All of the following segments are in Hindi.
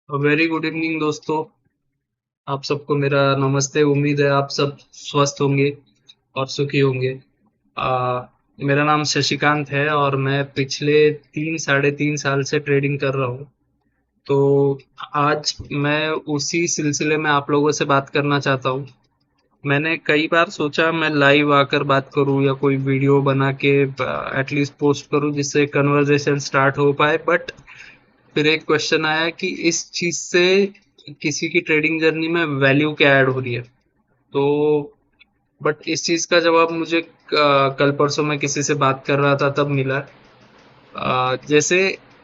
वेरी गुड इवनिंग दोस्तों। आप सबको मेरा नमस्ते। उम्मीद है आप सब स्वस्थ होंगे और सुखी होंगे। मेरा नाम शशिकांत है और मैं पिछले 3 साढ़े 3 साल से ट्रेडिंग कर रहा हूँ। तो आज मैं उसी सिलसिले में आप लोगों से बात करना चाहता हूँ। मैंने कई बार सोचा मैं लाइव आकर बात करूँ या कोई वीडियो बना के एटलीस्ट पोस्ट करूँ जिससे कन्वर्सेशन स्टार्ट हो पाए, बट फिर एक क्वेश्चन आया कि इस चीज से किसी की ट्रेडिंग जर्नी में वैल्यू क्या ऐड हो रही है। तो बट इस चीज का जवाब मुझे कल परसों मैं किसी से बात कर रहा था तब मिला। जैसे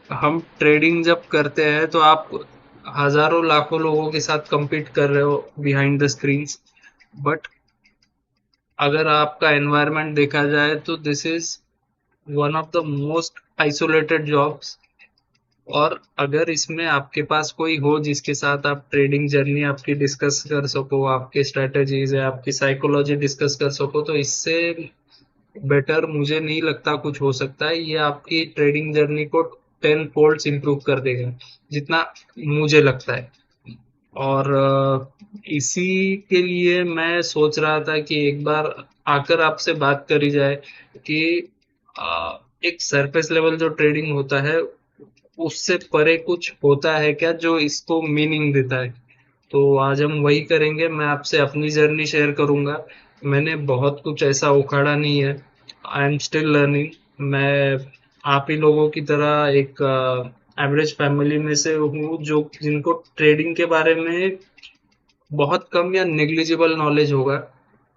हम ट्रेडिंग जब करते हैं तो आप हजारों लाखों लोगों के साथ compete कर रहे हो बिहाइंड द स्क्रीन्स। बट अगर आपका एनवायरनमेंट देखा जाए तो this is one of the most isolated jobs. और अगर इसमें आपके पास कोई हो जिसके साथ आप ट्रेडिंग जर्नी आपकी डिस्कस कर सको, आपके स्ट्रेटजीज है, आपकी साइकोलॉजी डिस्कस कर सको, तो इससे बेटर मुझे नहीं लगता कुछ हो सकता है। ये आपकी ट्रेडिंग जर्नी को 10 फोल्ड्स इम्प्रूव कर देगा, जितना मुझे लगता है। और इसी के लिए मैं सोच रहा था कि एक बार आकर आपसे बात करी जाए कि एक सरफेस लेवल जो ट्रेडिंग होता है उससे परे कुछ होता है क्या जो इसको मीनिंग देता है। तो आज हम वही करेंगे। मैं आपसे अपनी जर्नी शेयर करूंगा। मैंने बहुत कुछ ऐसा उखाड़ा नहीं है। I am still learning. मैं आप ही लोगों की तरह एक एवरेज फैमिली में से हूँ जो जिनको ट्रेडिंग के बारे में बहुत कम या नेग्लिजिबल नॉलेज होगा।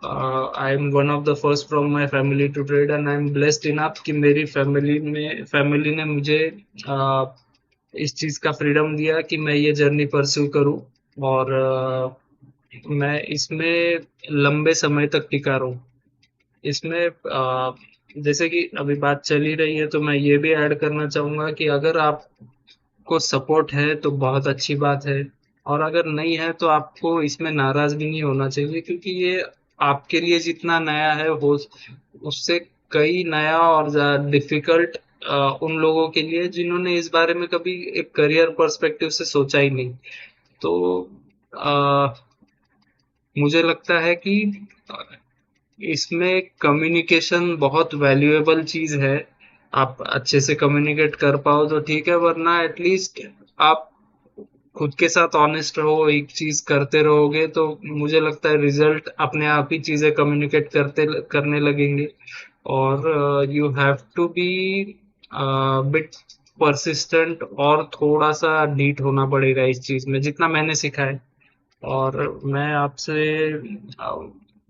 I am one of the first from my family to trade and I am blessed enough कि मेरी फैमिली ने मुझे इस चीज का फ्रीडम दिया कि मैं ये जर्नी परस्यू करूं। और मैं इसमें लंबे समय तक टिका रहूं। इसमें जैसे कि अभी बात चल ही रही है तो मैं ये भी ऐड करना चाहूंगा कि अगर आपको सपोर्ट है तो बहुत अच्छी बात है। और अगर नहीं है तो आपको इसमें नाराज भी नहीं होना चाहिए, क्योंकि ये आपके लिए जितना नया है हो उससे कई नया और डिफिकल्ट उन लोगों के लिए जिन्होंने इस बारे में कभी एक करियर पर्सपेक्टिव से सोचा ही नहीं। तो अ, मुझे लगता है कि इसमें कम्युनिकेशन बहुत वैल्यूएबल चीज है। आप अच्छे से कम्युनिकेट कर पाओ तो ठीक है, वरना एटलीस्ट आप खुद के साथ ऑनेस्ट रहो, एक चीज करते रहोगे तो मुझे लगता है रिजल्ट अपने आप ही चीजें कम्युनिकेट करते करने लगेंगे। और you have to be bit persistent और थोड़ा सा डीट होना पड़ेगा इस चीज में, जितना मैंने सीखा है। और मैं आपसे अ,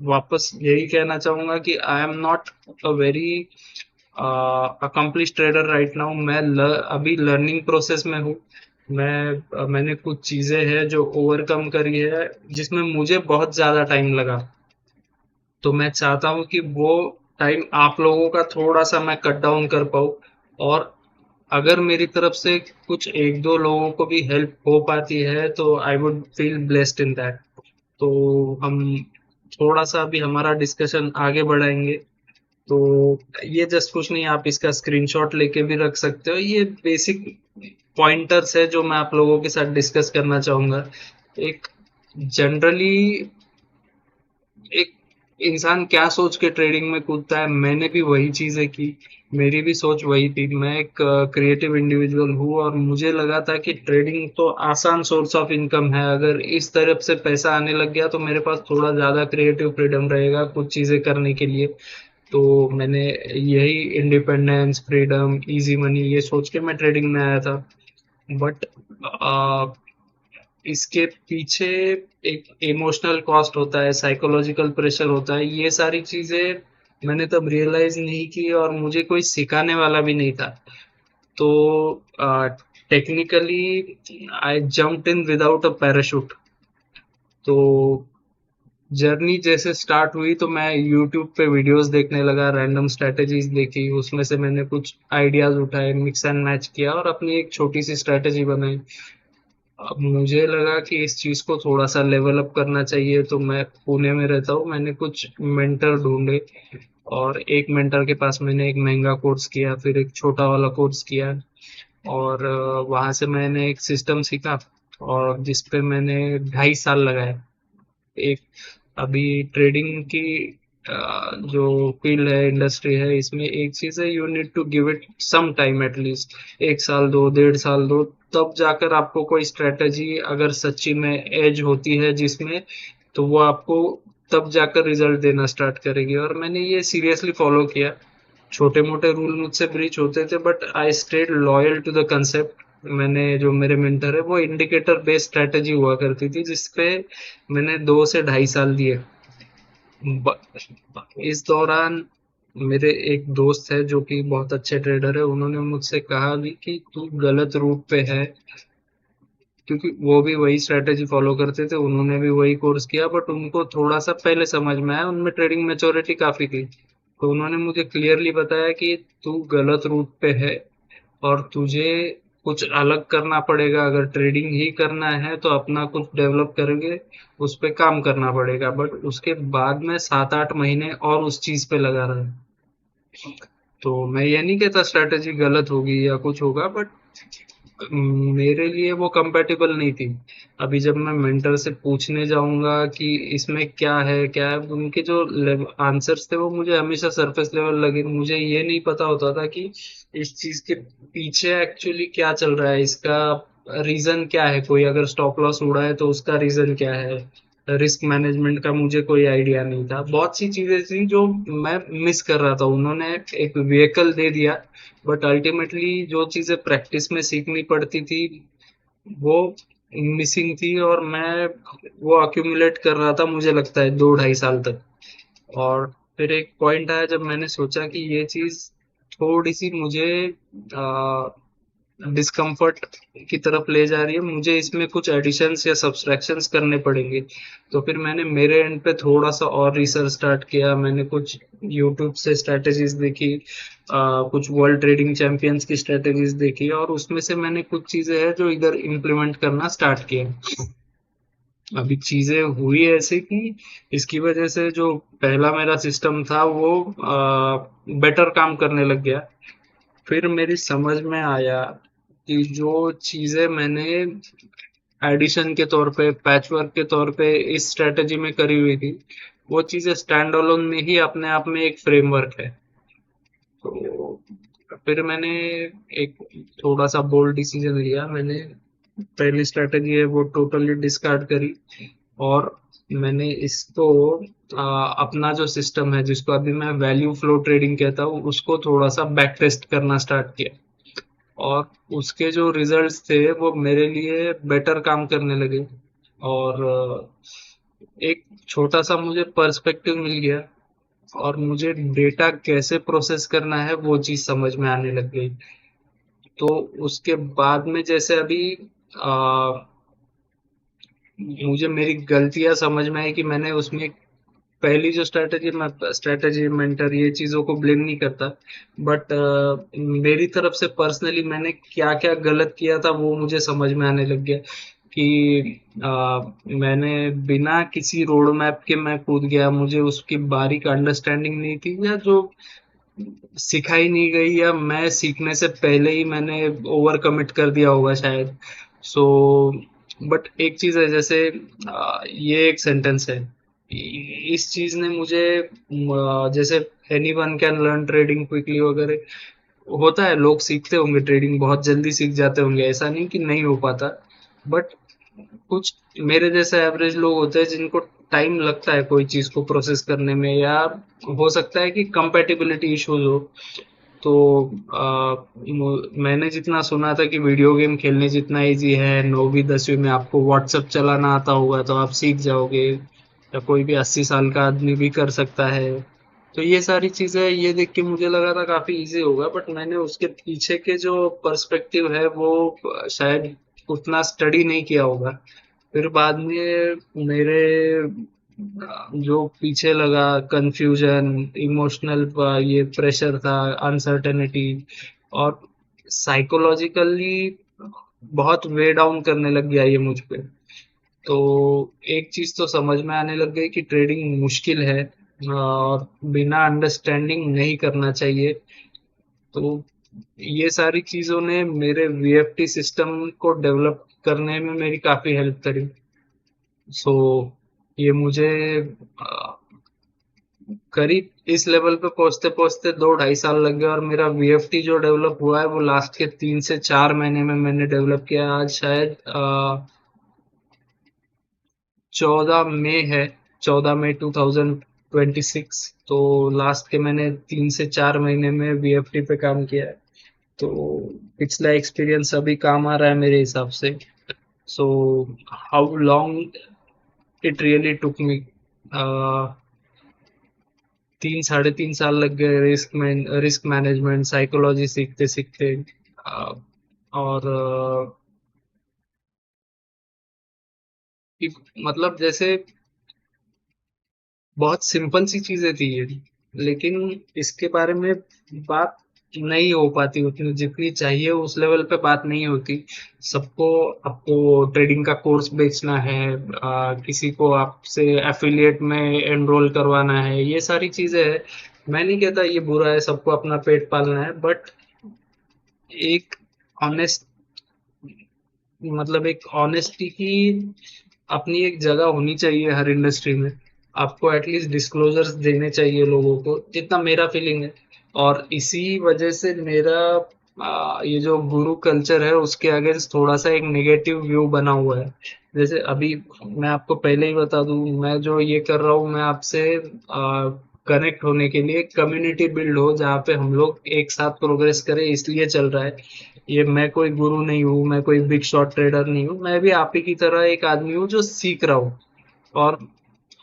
वापस यही कहना चाहूंगा कि I am not a very accomplish trader right now. मैं अभी लर्निंग प्रोसेस में हूँ। मैंने कुछ चीजें हैं जो ओवरकम करी है जिसमें मुझे बहुत ज्यादा टाइम लगा। तो मैं चाहता हूँ कि वो टाइम आप लोगों का थोड़ा सा मैं कट डाउन कर पाऊँ। और अगर मेरी तरफ से कुछ एक दो लोगों को भी हेल्प हो पाती है तो I would feel blessed in that. तो हम थोड़ा सा अभी हमारा डिस्कशन आगे बढ़ाएंगे। तो ये जस्ट कुछ नहीं, आप इसका स्क्रीनशॉट लेके भी रख सकते हो। ये बेसिक पॉइंटर्स है जो मैं आप लोगों के साथ डिस्कस करना चाहूंगा। एक जनरली एक इंसान क्या सोच के ट्रेडिंग में कूदता है, मैंने भी वही चीजें की। मेरी भी सोच वही थी। मैं एक क्रिएटिव इंडिविजुअल हूँ और मुझे लगा था कि ट्रेडिंग तो आसान सोर्स ऑफ इनकम है। अगर इस तरफ से पैसा आने लग गया तो मेरे पास थोड़ा ज्यादा क्रिएटिव फ्रीडम रहेगा कुछ चीजें करने के लिए। तो मैंने यही इंडिपेंडेंस, फ्रीडम, इजी मनी ये सोच के मैं ट्रेडिंग में आया था। बट इसके पीछे एक इमोशनल कॉस्ट होता है, साइकोलॉजिकल प्रेशर होता है। ये सारी चीजें मैंने तब रियलाइज नहीं की और मुझे कोई सिखाने वाला भी नहीं था। तो technically I jumped in without a parachute. तो जर्नी जैसे स्टार्ट हुई तो मैं यूट्यूब पे वीडियोस देखने लगा, रैंडम स्ट्रेटेजीज देखी, उसमें से मैंने कुछ आइडियाज उठाए, मिक्स एंड मैच किया और अपनी एक छोटी सी स्ट्रेटेजी बनाई। अब मुझे लगा कि इस चीज को थोड़ा सा लेवल अप करना चाहिए, तो मैं पुणे में रहता हूँ, मैंने कुछ मेंटर ढूंढे। और एक मेंटर के पास मैंने एक महंगा कोर्स किया, फिर एक छोटा वाला कोर्स किया। और वहां से मैंने एक सिस्टम सीखा। और जिस पे मैंने 2.5 साल लगाए। एक अभी ट्रेडिंग की जो फील्ड है, इंडस्ट्री है, इसमें एक चीज है, you need to give it some time at least. 1 साल दो, 1.5 साल दो, तब जाकर आपको कोई स्ट्रेटेजी अगर सच्ची में एज होती है जिसमें, तो वो आपको तब जाकर रिजल्ट देना स्टार्ट करेगी। और मैंने ये सीरियसली फॉलो किया। छोटे मोटे रूल मुझसे ब्रीच होते थे, but I stayed loyal to the concept. मैंने, जो मेरे मेंटर है, वो इंडिकेटर बेस्ड स्ट्रेटेजी हुआ करती थी, जिसपे मैंने 2 से 2.5 साल दिए। इस दौरान मेरे एक दोस्त है जो कि बहुत अच्छे ट्रेडर है, उन्होंने मुझसे कहा भी कि तू गलत रूट पे है। क्योंकि वो भी वही स्ट्रेटेजी फॉलो करते थे, उन्होंने भी वही कोर्स किया, बट उनको थोड़ा सा पहले समझ में आया, उनमें ट्रेडिंग मैच्योरिटी काफी थी। तो उन्होंने मुझे क्लियरली बताया कि तू गलत रूट पे है और तुझे कुछ अलग करना पड़ेगा। अगर ट्रेडिंग ही करना है तो अपना कुछ डेवलप करेंगे, उस पे काम करना पड़ेगा। बट उसके बाद में 7-8 महीने और उस चीज पे लगा रहा। तो मैं ये नहीं कहता स्ट्रेटेजी गलत होगी या कुछ होगा, बट मेरे लिए वो कंपेटेबल नहीं थी। अभी जब मैं मेंटर से पूछने जाऊंगा कि इसमें क्या है क्या है, उनके जो आंसर्स थे वो मुझे हमेशा सरफेस लेवल लगे। मुझे ये नहीं पता होता था कि इस चीज के पीछे एक्चुअली क्या चल रहा है, इसका रीजन क्या है। कोई अगर स्टॉप लॉस उड़ा है तो उसका रीजन क्या है, रिस्क मैनेजमेंट का मुझे कोई आइडिया नहीं था। बहुत सी चीजें थी जो मैं मिस कर रहा था। उन्होंने एक व्हीकल दे दिया, बट अल्टीमेटली जो चीजें प्रैक्टिस में सीखनी पड़ती थी वो मिसिंग थी। और मैं वो अक्यूमुलेट कर रहा था, मुझे लगता है 2-2.5 साल तक। और फिर एक पॉइंट आया जब मैंने सोचा कि ये चीज थोड़ी सी मुझे डिस्कम्फर्ट की तरफ ले जा रही है, मुझे इसमें कुछ एडिशंस या सब्सट्रैक्शंस करने पड़ेंगे। तो फिर मैंने मेरे एंड पे थोड़ा सा और रिसर्च स्टार्ट किया। मैंने कुछ यूट्यूब से स्ट्रेटेजीज देखी, कुछ वर्ल्ड ट्रेडिंग चैंपियंस की स्ट्रेटेजीज देखी, और उसमें से मैंने कुछ चीजें हैं जो इधर इम्प्लीमेंट करना स्टार्ट किया। अभी चीजें हुई ऐसे कि इसकी वजह से जो पहला मेरा सिस्टम था वो बेटर काम करने लग गया। फिर मेरी समझ में आया कि जो चीजें मैंने एडिशन के तौर पे, पैचवर्क के तौर पे इस स्ट्रेटेजी में करी हुई थी, वो चीजें स्टैंड अलोन में ही अपने आप में एक फ्रेमवर्क है। तो फिर मैंने एक थोड़ा सा बोल्ड डिसीजन लिया। मैंने पहली स्ट्रेटेजी है वो टोटली डिस्कार्ड करी, और मैंने इसको अपना जो सिस्टम है, जिसको अभी मैं वैल्यू फ्लो ट्रेडिंग कहता हूँ, उसको थोड़ा सा बैक टेस्ट करना स्टार्ट किया। और उसके जो रिजल्ट्स थे वो मेरे लिए बेटर काम करने लगे। और एक छोटा सा मुझे पर्सपेक्टिव मिल गया, और मुझे डेटा कैसे प्रोसेस करना है वो चीज समझ में आने लग गई। तो उसके बाद में जैसे अभी मुझे मेरी गलतियां समझ में आई कि मैंने उसमें पहली जो स्ट्रैटेजी, मैं स्ट्रैटेजी मेंटर ये चीजों को ब्लेम नहीं करता, बट मेरी तरफ से पर्सनली मैंने क्या क्या गलत किया था वो मुझे समझ में आने लग गया। कि मैंने बिना किसी रोड मैप के मैं कूद गया, मुझे उसकी बारीक अंडरस्टैंडिंग नहीं थी, या जो सिखाई नहीं गई, या मैं सीखने से पहले ही मैंने ओवर कमिट कर दिया होगा शायद। सो बट एक चीज है, जैसे ये एक सेंटेंस है, इस चीज ने मुझे जैसे any one can learn trading quickly वगैरह होता है, लोग सीखते होंगे ट्रेडिंग, बहुत जल्दी सीख जाते होंगे, ऐसा नहीं कि नहीं हो पाता। बट कुछ मेरे जैसे एवरेज लोग होते हैं जिनको टाइम लगता है कोई चीज को प्रोसेस करने में, या हो सकता है कि कंपेटिबिलिटी इश्यूज हो। तो मैंने जितना सुना था कि वीडियो गेम खेलने जितना इजी है, 9वीं 10वीं में आपको व्हाट्सएप चलाना आता होगा तो आप सीख जाओगे, या कोई भी 80 साल का आदमी भी कर सकता है। तो ये सारी चीजें ये देख के मुझे लगा था काफी इजी होगा, बट मैंने उसके पीछे के जो पर्सपेक्टिव है वो शायद उतना स्टडी नहीं किया होगा। फिर बाद में मेरे जो पीछे लगा कंफ्यूजन, इमोशनल ये प्रेशर था, अनसर्टेनिटी, और साइकोलॉजिकली बहुत वे डाउन करने लग गया ये मुझ पे। तो एक चीज तो समझ में आने लग गई कि ट्रेडिंग मुश्किल है और बिना अंडरस्टैंडिंग नहीं करना चाहिए। तो ये सारी चीजों ने मेरे वीएफटी सिस्टम को डेवलप करने में मेरी काफी हेल्प करी। सो ये मुझे अ, करीब इस लेवल पे पहुंचते पहुंचते 2 ढाई साल लग गए, और मेरा वीएफटी जो डेवलप हुआ है वो लास्ट के 3 से 4 महीने में मैंने डेवलप किया। आज शायद 14 मई है, 14 मई 2026। तो लास्ट के मैंने 3 से 4 महीने में वीएफटी पे काम किया है। तो पिछला एक्सपीरियंस अभी काम आ रहा है मेरे हिसाब से। So how long it really took me, 3 साढ़े 3 साल लग गए रिस्क मैनेजमेंट साइकोलॉजी सीखते सीखते। और मतलब जैसे बहुत सिंपल सी चीजें थी ये, लेकिन इसके बारे में बात नहीं हो पाती उतनी जितनी चाहिए, उस लेवल पे बात नहीं होती। सबको आपको ट्रेडिंग का कोर्स बेचना है, किसी को आपसे एफिलिएट में एनरोल करवाना है, ये सारी चीजें है। मैं नहीं कहता ये बुरा है, सबको अपना पेट पालना है, बट एक ऑनेस्ट, मतलब एक ऑनेस्टी की अपनी एक जगह होनी चाहिए हर इंडस्ट्री में। आपको एटलीस्ट डिस्क्लोजर्स देने चाहिए लोगों को, जितना मेरा फीलिंग है। और इसी वजह से मेरा ये जो गुरु कल्चर है उसके अगेंस्ट थोड़ा सा एक नेगेटिव व्यू बना हुआ है। जैसे अभी मैं आपको पहले ही बता दूं, मैं जो ये कर रहा हूँ, मैं आपसे कनेक्ट होने के लिए कम्युनिटी बिल्ड हो जहाँ पे हम लोग एक साथ प्रोग्रेस करें, इसलिए चल रहा है। ये मैं कोई गुरु नहीं हूँ, मैं कोई बिग शॉट ट्रेडर नहीं हूँ, मैं भी आप ही की तरह एक आदमी हूँ जो सीख रहा हूँ। और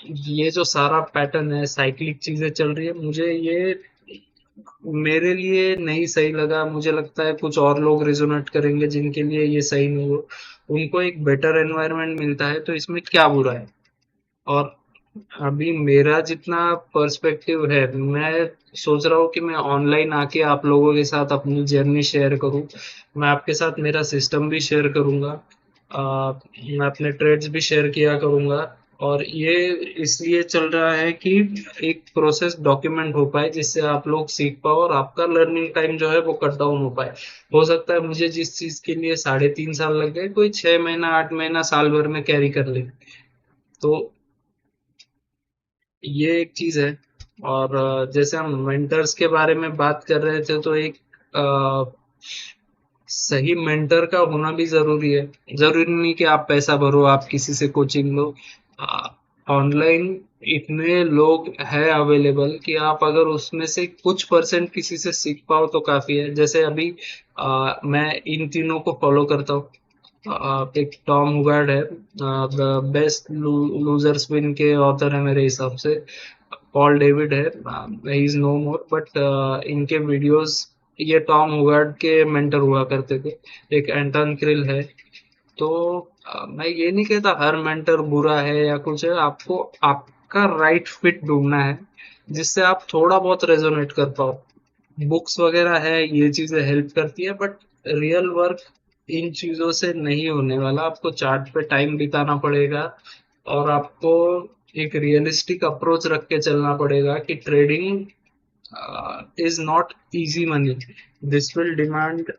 ये जो सारा पैटर्न है, साइक्लिक चीजें चल रही है, मुझे ये मेरे लिए नहीं सही लगा। मुझे लगता है कुछ और लोग रेजोनेट करेंगे जिनके लिए ये सही नहीं हो, उनको एक बेटर एनवायरनमेंट मिलता है, तो इसमें क्या बुरा है। और अभी मेरा जितना पर्सपेक्टिव है, मैं सोच रहा हूँ कि मैं ऑनलाइन आके आप लोगों के साथ अपनी जर्नी शेयर करूँ। मैं आपके साथ मेरा सिस्टम भी शेयर करूँगा, मैं अपने ट्रेड्स भी शेयर किया करूँगा। और ये इसलिए चल रहा है कि एक प्रोसेस डॉक्यूमेंट हो पाए, जिससे आप लोग सीख पाओ और आपका लर्निंग टाइम जो है वो कट डाउन हो पाए। हो सकता है मुझे जिस चीज के लिए 3.5 साल लग गए, कोई 6 महीना 8 महीना साल भर में कैरी कर ले। तो ये एक चीज है। और जैसे हम मेंटर्स के बारे में बात कर रहे थे, तो एक अ, सही मेंटर का होना भी जरूरी है। जरूरी नहीं कि आप पैसा भरो, आप किसी से कोचिंग लो। ऑनलाइन इतने लोग हैं अवेलेबल कि आप अगर उसमें से कुछ परसेंट किसी से सीख पाओ तो काफी है। जैसे अभी मैं इन तीनों को फॉलो करता हूँ। एक टॉम हुगार्ड है, द बेस्ट लूजर्स विन के ऑथर है मेरे हिसाब से। पॉल डेविड है, he is no more, but इनके वीडियोस, ये टॉम हुगार्ड के मेंटर हुआ करते थे। एक एंटन क्रिल है। तो मैं ये नहीं कहता हर मेंटर बुरा है या कुछ है, आपको आपका राइट फिट ढूंढना है जिससे आप थोड़ा बहुत रेजोनेट कर पाओ। बुक्स वगैरह है, ये चीजें हेल्प करती है, बट रियल वर्क इन चीजों से नहीं होने वाला। आपको चार्ट पे टाइम बिताना पड़ेगा, और आपको एक रियलिस्टिक अप्रोच रख के चलना पड़ेगा कि trading is not easy money. This will demand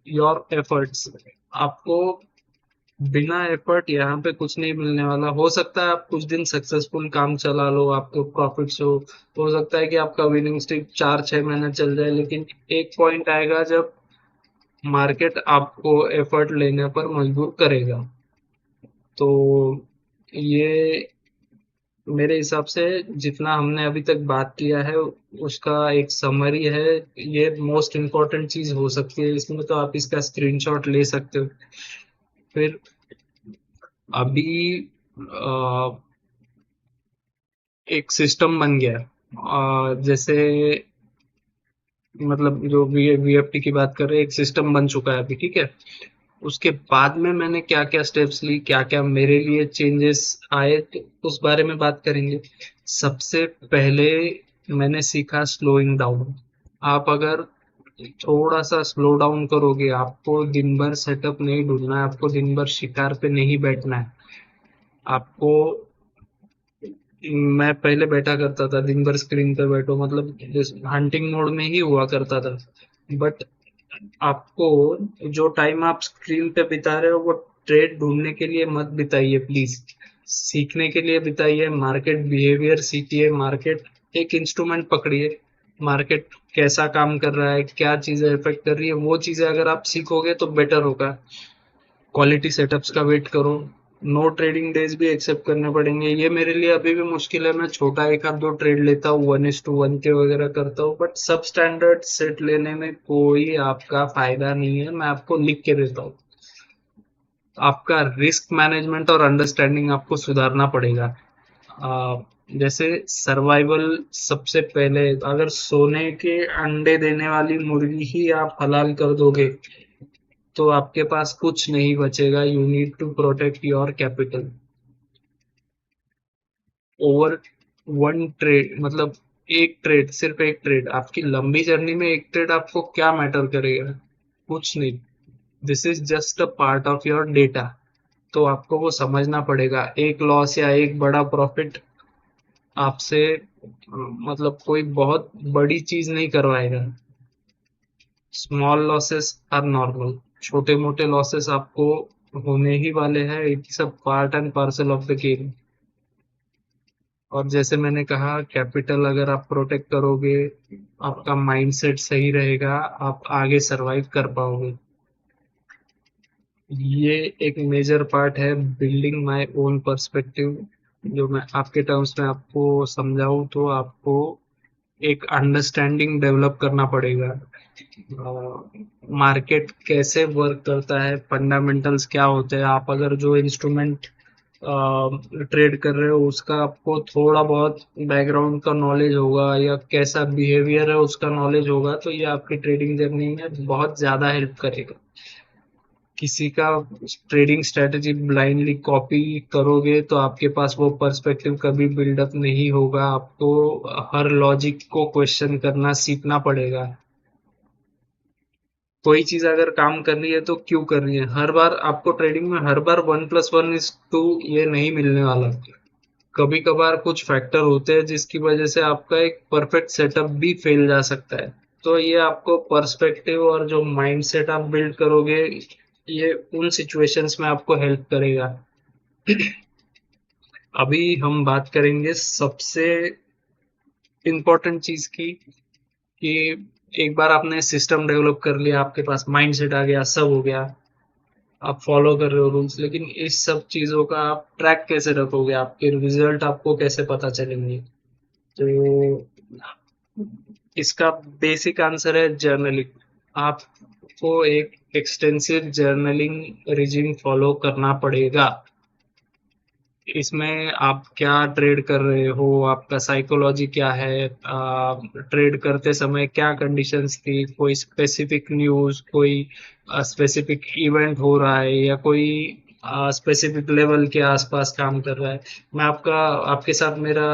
your efforts. आपको बिना एफर्ट यहाँ पे कुछ नहीं मिलने वाला। हो सकता है आप कुछ दिन सक्सेसफुल काम चला लो, आपको प्रॉफिट्स हो सकता है कि आपका विनिंग स्ट्रीक 4 6 महीने चल जाए, लेकिन एक पॉइंट आएगा जब मार्केट आपको एफर्ट लेने पर मजबूर करेगा। तो ये मेरे हिसाब से जितना हमने अभी तक बात किया है उसका एक समरी है। ये मोस्ट इम्पोर्टेंट चीज हो सकती है इसमें, तो आप इसका स्क्रीनशॉट ले सकते हो। फिर अभी एक सिस्टम बन गया, जैसे मतलब जो वीएफटी की बात कर रहे हैं, एक सिस्टम बन चुका है अभी, ठीक है। उसके बाद में मैंने क्या क्या स्टेप्स ली, क्या क्या मेरे लिए चेंजेस आए, तो उस बारे में बात करेंगे। सबसे पहले मैंने सीखा स्लोइंग डाउन। आप अगर थोड़ा सा स्लो डाउन करोगे, आपको दिन भर सेटअप नहीं ढूंढना है, आपको दिन भर शिकार पे नहीं बैठना है। आपको मैं पहले बैठा करता था दिन भर स्क्रीन पे बैठो, मतलब हंटिंग मोड में ही हुआ करता था। बट आपको जो टाइम आप स्क्रीन पे बिता रहे हो वो ट्रेड ढूंढने के लिए मत बिताइए प्लीज, सीखने के लिए बिताइए। मार्केट बिहेवियर सीखिए, मार्केट एक इंस्ट्रूमेंट पकड़िए, मार्केट कैसा काम कर रहा है, क्या चीजें इफेक्ट कर रही है, वो चीजें अगर आप सीखोगे तो बेटर होगा। क्वालिटी सेटअप्स का वेट करो, नो ट्रेडिंग डेज भी एक्सेप्ट करने पड़ेंगे। ये मेरे लिए अभी भी मुश्किल है, मैं छोटा एक आध दो ट्रेड लेता हूँ, 1:1 के वगैरह करता हूँ, बट सब स्टैंडर्ड सेट लेने में कोई आपका फायदा नहीं है, मैं आपको लिख के देता हूँ। आपका रिस्क मैनेजमेंट और अंडरस्टैंडिंग आपको सुधारना पड़ेगा। आ, जैसे सर्वाइवल सबसे पहले, अगर सोने के अंडे देने वाली मुर्गी ही आप हलाल कर दोगे तो आपके पास कुछ नहीं बचेगा। You need to protect your capital. Over one trade मतलब एक ट्रेड, सिर्फ एक ट्रेड आपकी लंबी जर्नी में, एक ट्रेड आपको क्या मैटर करेगा? कुछ नहीं। This is just a part of your data. तो आपको वो समझना पड़ेगा, एक लॉस या एक बड़ा प्रॉफिट आपसे मतलब कोई बहुत बड़ी चीज नहीं करवाएगा। स्मॉल लॉसेस आर नॉर्मल, छोटे मोटे लॉसेस आपको होने ही वाले हैं, it's a part and parcel of the game. और जैसे मैंने कहा, कैपिटल अगर आप प्रोटेक्ट करोगे, आपका माइंडसेट सही रहेगा, आप आगे सरवाइव कर पाओगे। ये एक मेजर पार्ट है बिल्डिंग माय ओन पर्सपेक्टिव। जो मैं आपके टर्म्स में आपको समझाऊं तो आपको एक अंडरस्टैंडिंग डेवलप करना पड़ेगा। मार्केट कैसे वर्क करता है, फंडामेंटल्स क्या होते हैं, आप अगर जो इंस्ट्रूमेंट ट्रेड कर रहे हो उसका आपको थोड़ा बहुत बैकग्राउंड का नॉलेज होगा या कैसा बिहेवियर है उसका नॉलेज होगा, तो ये आपकी ट्रेडिंग जर्नी में बहुत ज़्यादा हेल्प करेगा। किसी का ट्रेडिंग स्ट्रेटजी ब्लाइंडली कॉपी करोगे तो आपके पास वो पर्सपेक्टिव कभी बिल्डअप नहीं होगा। आपको हर लॉजिक को क्वेश्चन करना सीखना पड़ेगा। कोई चीज अगर काम कर रही है तो क्यों कर रही है, हर बार आपको ट्रेडिंग में हर बार 1+1 is 2 ये नहीं मिलने वाला। कभी कभार कुछ फैक्टर होते हैं जिसकी वजह से आपका एक परफेक्ट सेटअप भी फेल जा सकता है। तो ये आपको पर्सपेक्टिव और जो माइंडसेट आप बिल्ड करोगे, ये उन सिचुएशंस में आपको हेल्प करेगा। अभी हम बात करेंगे सबसे इम्पोर्टेंट चीज की, कि एक बार आपने सिस्टम डेवलप कर लिया, आपके पास माइंडसेट आ गया, सब हो गया, आप फॉलो कर रहे हो रूल्स, लेकिन इस सब चीजों का आप ट्रैक कैसे रखोगे, आपके रिजल्ट आपको कैसे पता चलेंगे? तो इसका बेसिक आंसर है जर्नलिंग। आपको एक एक्सटेंसिव जर्नलिंग रिजिम फॉलो करना पड़ेगा। इसमें आप क्या ट्रेड कर रहे हो, आपका साइकोलॉजी क्या है, ट्रेड करते समय क्या कंडीशंस थी, कोई स्पेसिफिक न्यूज़, कोई स्पेसिफिक इवेंट हो रहा है या कोई स्पेसिफिक लेवल के आसपास काम कर रहा है। मैं आपके साथ मेरा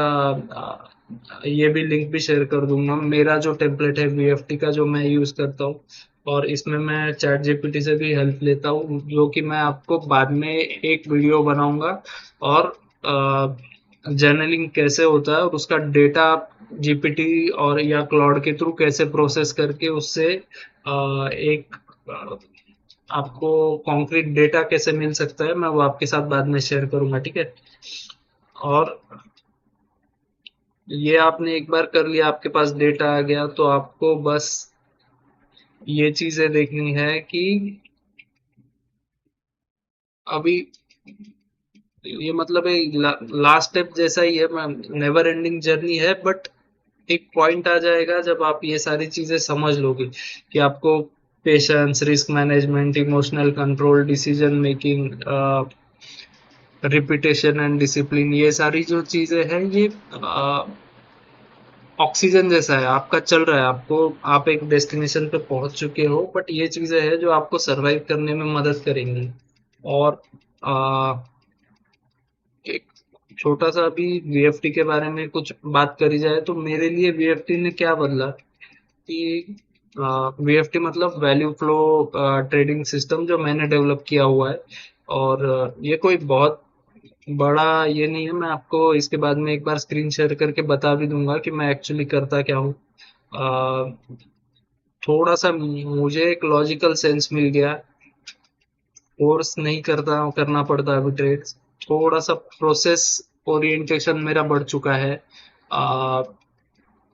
ये भी लिंक भी शेयर कर दूंगा, मेरा जो टेम्पलेट है वीएफटी का जो मैं यूज करता हूँ, और इसमें मैं चैट जीपीटी से भी हेल्प लेता हूँ, जो कि मैं आपको बाद में एक वीडियो बनाऊंगा। और जर्नलिंग कैसे होता है और उसका डेटा जीपीटी और या क्लाउड के थ्रू कैसे प्रोसेस करके उससे एक आपको कॉन्क्रीट डेटा कैसे मिल सकता है, मैं वो आपके साथ बाद में शेयर करूंगा, ठीक है? और ये आपने एक बार कर लिया, आपके पास डेटा आ गया, तो आपको बस ये चीजें देखनी है कि अभी ये मतलब एक लास्ट स्टेप जैसा ही है, नेवर एंडिंग जर्नी है, बट एक पॉइंट आ जाएगा जब आप ये सारी चीजें समझ लोगे कि आपको patience, risk management, emotional control, decision making, repetition and discipline, ये सारी जो चीजें हैं ये ऑक्सीजन जैसा है, आपका चल रहा है, आपको आप एक डेस्टिनेशन पे पहुंच चुके हो, बट ये चीजें हैं जो आपको सरवाइव करने में मदद करेंगी। और आ, एक छोटा सा अभी वीएफटी के बारे में कुछ बात करी जाए तो मेरे लिए वीएफटी ने क्या बदला कि वीएफटी मतलब वैल्यू फ्लो ट्रेडिंग सिस्टम जो मैंने डेवलप किया हुआ है। और ये कोई बहुत बड़ा ये नहीं है। मैं आपको इसके बाद में एक बार स्क्रीन शेयर करके बता भी दूंगा कि मैं एक्चुअली करता क्या हूँ। अ, थोड़ा सा मुझे एक लॉजिकल सेंस मिल गया। फोर्स नहीं करना पड़ता अभी ट्रेड। थोड़ा सा प्रोसेस ओरिएंटेशन मेरा बढ़ चुका है। अ,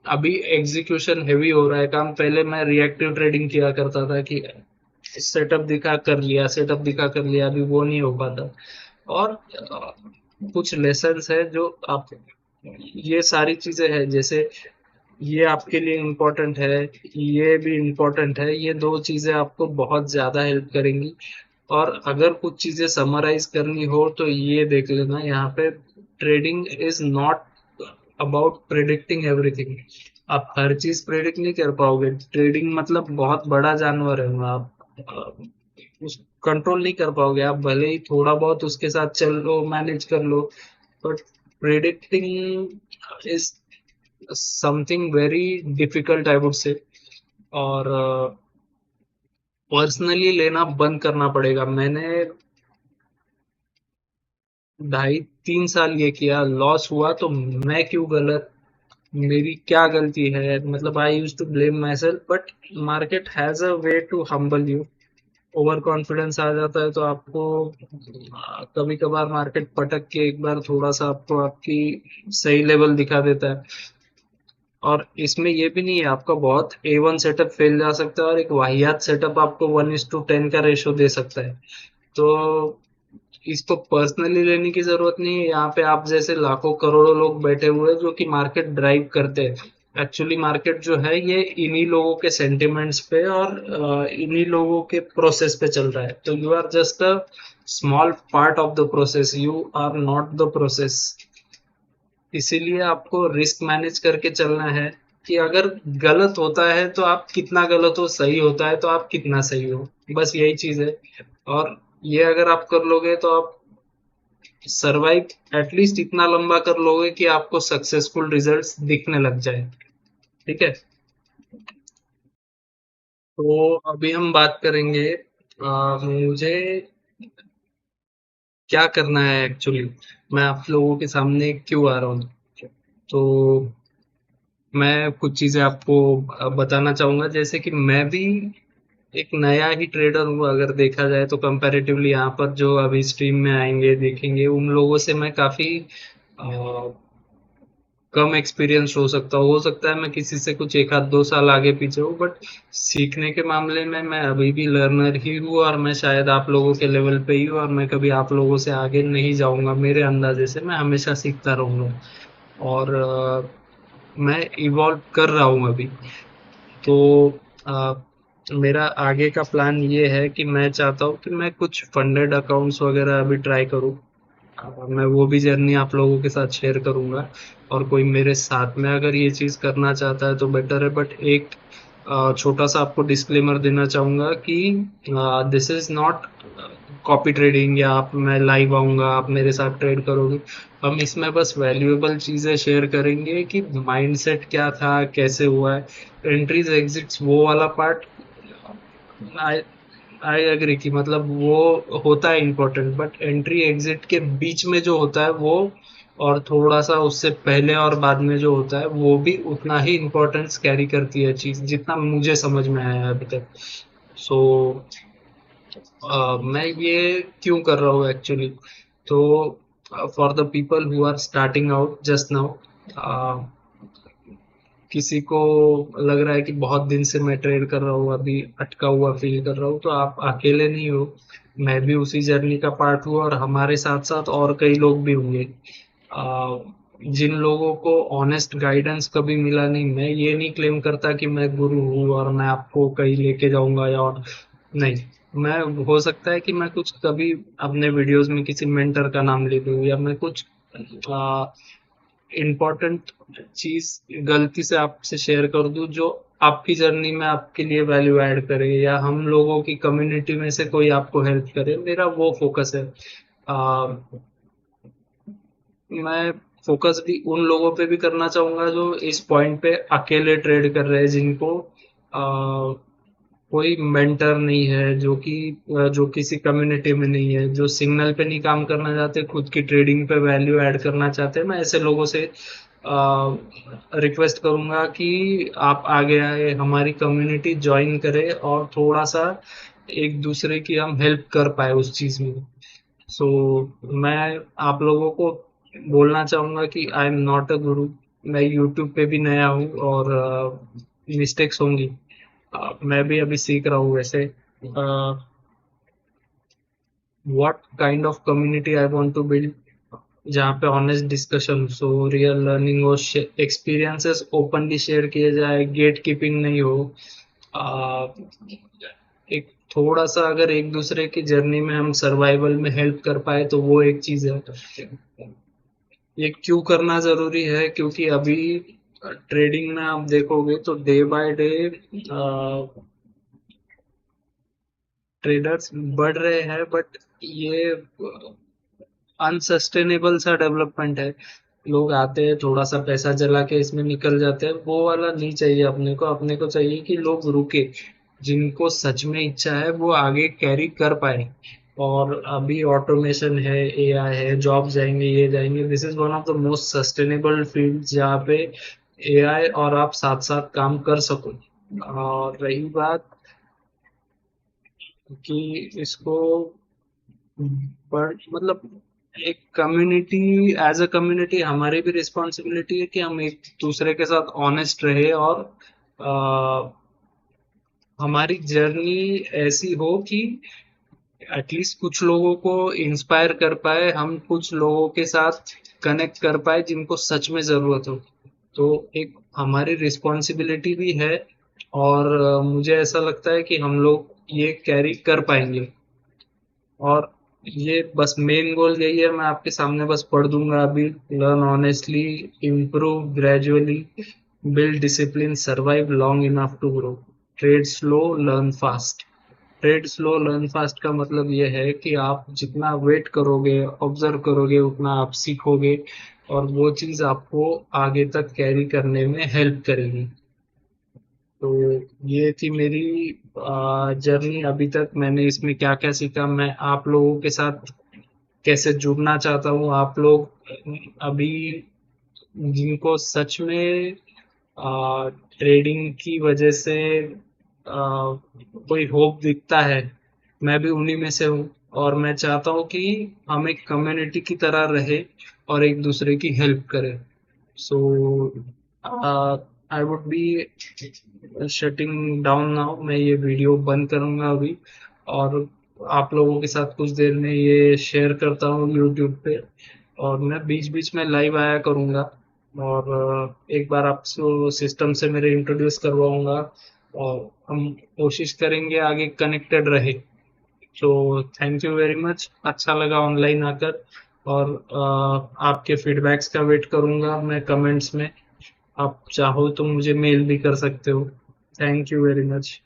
अभी एग्जीक्यूशन हेवी हो रहा है काम। पहले मैं रिएक्टिव ट्रेडिंग किया करता था कि सेटअप दिखा कर लिया, सेटअप दिखा कर लिया। अभी वो नहीं हो पाता। और कुछ लेसन्स है जो आप, ये सारी चीजें हैं, जैसे ये आपके लिए इम्पोर्टेंट है, ये भी इम्पोर्टेंट है। ये दो चीजें आपको बहुत ज्यादा हेल्प करेंगी। और अगर कुछ चीजें समराइज करनी हो तो ये देख लेना यहाँ पे। Trading is not about predicting everything. आप हर चीज प्रिडिक्ट नहीं कर पाओगे। ट्रेडिंग मतलब बहुत बड़ा जानवर है। आप उस कंट्रोल नहीं कर पाओगे। आप भले ही थोड़ा बहुत उसके साथ चल लो, मैनेज कर लो, but predicting is something very difficult I would say. और पर्सनली लेना बंद करना पड़ेगा। मैंने 2.5 3 साल ये किया, लॉस हुआ तो मैं क्यों गलत, मेरी क्या गलती है। मतलब I use to blame myself, but market has a way to humble you. Over confidence आ जाता है तो आपको कभी कभार मार्केट पटक के एक बार थोड़ा सा आपको आपकी सही लेवल दिखा देता है। और इसमें ये भी नहीं है, आपका बहुत A1 सेटअप फेल जा सकता है और एक वाहियात सेटअप आपको 1:10 का रेशो दे सकता है। तो इसको पर्सनली लेने की जरूरत नहीं है। यहाँ पे आप जैसे लाखों करोड़ों लोग बैठे हुए हैं जो कि मार्केट ड्राइव करते हैं। एक्चुअली मार्केट जो है ये इन्हीं लोगों के सेंटिमेंट्स पे और इन्हीं लोगों के प्रोसेस पे चल रहा है। तो you are just a small part of the process, you are not the process. इसीलिए आपको रिस्क मैनेज करके चलना है कि अगर गलत होता है तो आप कितना गलत हो, सही होता है तो आप कितना सही हो। बस यही चीज है। और ये अगर आप कर लोगे तो आप सरवाइव एटलीस्ट इतना लंबा कर लोगे कि आपको सक्सेसफुल रिजल्ट्स दिखने लग जाए। ठीक है। तो अभी हम बात करेंगे मुझे क्या करना है एक्चुअली। मैं आप लोगों के सामने क्यों आ रहा हूँ। तो मैं कुछ चीजें आपको बताना चाहूंगा। जैसे कि मैं भी एक नया ही ट्रेडर हूँ अगर देखा जाए तो। कंपैरेटिवली यहाँ पर जो अभी स्ट्रीम में आएंगे देखेंगे उन लोगों से मैं काफी कम एक्सपीरियंस हो सकता है मैं किसी से कुछ एक आध 2 साल आगे पीछे हूँ, बट सीखने के मामले में मैं अभी भी लर्नर ही हूँ। और मैं शायद आप लोगों के लेवल पे ही हूँ और मैं कभी आप लोगों से आगे नहीं जाऊंगा। मेरे अंदाजे से मैं हमेशा सीखता रहूंगा। और मैं इवॉल्व कर रहा हूँ अभी। तो अ, मेरा आगे का प्लान ये है कि मैं चाहता हूँ कि मैं कुछ फंडेड अकाउंट्स वगैरह अभी ट्राई करूँ। मैं वो भी जर्नी आप लोगों के साथ शेयर करूंगा। और कोई मेरे साथ में अगर ये चीज करना चाहता है तो बेटर है। बट एक छोटा सा आपको डिस्क्लेमर देना चाहूंगा कि this is not copy trading या आप मैं लाइव आऊंगा आप मेरे साथ ट्रेड करोगे। हम इसमें बस वैल्यूएबल चीजें शेयर करेंगे कि माइंडसेट क्या था, कैसे हुआ है, एंट्रीज एग्जिट्स, वो वाला पार्ट। आई आई एग्री कि मतलब वो होता है इम्पोर्टेंट, बट एंट्री एग्जिट के बीच में जो होता है वो, और थोड़ा सा उससे पहले और बाद में जो होता है वो भी उतना ही इम्पोर्टेंस कैरी करती है चीज, जितना मुझे समझ में आया है अभी तक। सो मैं ये क्यों कर रहा हूँ एक्चुअली। तो for the people who are starting out just now, किसी को लग रहा है कि बहुत दिन से मैं ट्रेड कर रहा हूँ, अभी अटका हुआ फील कर रहा हूँ, तो आप अकेले नहीं हो। मैं भी उसी जर्नी का पार्ट हूँ और हमारे साथ साथ और कई लोग भी होंगे। आ, जिन लोगों को ऑनेस्ट गाइडेंस कभी मिला नहीं। मैं ये नहीं क्लेम करता कि मैं गुरु हूँ और मैं आपको कहीं लेके जाऊंगा या और नहीं। मैं, हो सकता है कि मैं कुछ कभी अपने वीडियोस में किसी मेंटर का नाम ले लूँ या मैं कुछ इम्पोर्टेंट चीज गलती से आपसे शेयर कर दूं जो आपकी जर्नी में आपके लिए वैल्यू ऐड करे, या हम लोगों की कम्युनिटी में से कोई आपको हेल्प करे। मेरा वो फोकस है। आ, मैं फोकस भी उन लोगों पे भी करना चाहूंगा जो इस पॉइंट पे अकेले ट्रेड कर रहे हैं, जिनको कोई मेंटर नहीं है जो किसी कम्युनिटी में नहीं है, जो सिग्नल पे नहीं काम करना चाहते, खुद की ट्रेडिंग पे वैल्यू ऐड करना चाहते हैं। मैं ऐसे लोगों से रिक्वेस्ट करूंगा कि आप आगे आए, हमारी कम्युनिटी ज्वाइन करें और थोड़ा सा एक दूसरे की हम हेल्प कर पाए उस चीज में। सो मैं आप लोगों को बोलना चाहूंगा कि आई एम नॉट अ गुरु। मैं यूट्यूब पे भी नया हूँ और मिस्टेक्स होंगी। मैं भी अभी सीख रहा हूँ वैसे। What kind of community I want to build, जहाँ पे ऑनेस्ट डिस्कशन हो, रियल लर्निंग हो, एक्सपीरियंसेस ओपनली शेयर किए जाए, गेट कीपिंग नहीं हो। आ, एक थोड़ा सा अगर एक दूसरे की जर्नी में हम सर्वाइवल में हेल्प कर पाए तो वो एक चीज है। ये क्यों करना जरूरी है? क्योंकि अभी ट्रेडिंग में आप देखोगे तो डे बाय डे ट्रेडर्स बढ़ रहे हैं, बट ये अनसस्टेनेबल सा डेवलपमेंट है। लोग आते हैं, थोड़ा सा पैसा जला के इसमें निकल जाते हैं। वो वाला नहीं चाहिए अपने को। अपने को चाहिए कि लोग रुके, जिनको सच में इच्छा है वो आगे कैरी कर पाए। और अभी ऑटोमेशन है, एआई है, जॉब जाएंगे, ये जाएंगे। This is one of the most sustainable field जहाँ पे एआई और आप साथ साथ काम कर सको। और रही बात कि इसको पर मतलब एक कम्युनिटी, एज अ कम्युनिटी हमारी भी रिस्पॉन्सिबिलिटी है कि हम एक दूसरे के साथ ऑनेस्ट रहे और अ, हमारी जर्नी ऐसी हो कि एटलीस्ट कुछ लोगों को इंस्पायर कर पाए, हम कुछ लोगों के साथ कनेक्ट कर पाए जिनको सच में जरूरत हो। तो एक हमारी रिस्पॉन्सिबिलिटी भी है। और मुझे ऐसा लगता है कि हम लोग ये कैरी कर पाएंगे। और ये बस मेन गोल यही है। मैं आपके सामने बस पढ़ दूंगा अभी। Learn honestly, improve gradually, build discipline, survive long enough to grow, trade slow, learn fast. Trade slow learn fast का मतलब ये है कि आप जितना वेट करोगे, ऑब्जर्व करोगे, उतना आप सीखोगे और वो चीज़ आपको आगे तक कैरी करने में हेल्प करेगी। तो ये थी मेरी जर्नी अभी तक। मैंने इसमें क्या क्या सीखा, मैं आप लोगों के साथ कैसे जुड़ना चाहता हूँ। आप लोग अभी जिनको सच में ट्रेडिंग की वजह से कोई होप दिखता है, मैं भी उन्हीं में से हूँ। और मैं चाहता हूँ कि हम एक कम्युनिटी की तरह रहे और एक दूसरे की हेल्प करें। So I would be shutting down now. मैं ये वीडियो बंद करूंगा अभी और आप लोगों के साथ कुछ देर में ये शेयर करता हूँ यूट्यूब पे। और मैं बीच बीच में लाइव आया करूंगा और एक बार आपको सिस्टम से मेरे इंट्रोड्यूस करवाऊंगा और हम कोशिश करेंगे आगे कनेक्टेड रहे। तो थैंक यू वेरी मच। अच्छा लगा ऑनलाइन आकर। और आपके फीडबैक्स का वेट करूंगा मैं कमेंट्स में। आप चाहो तो मुझे मेल भी कर सकते हो। Thank you very much.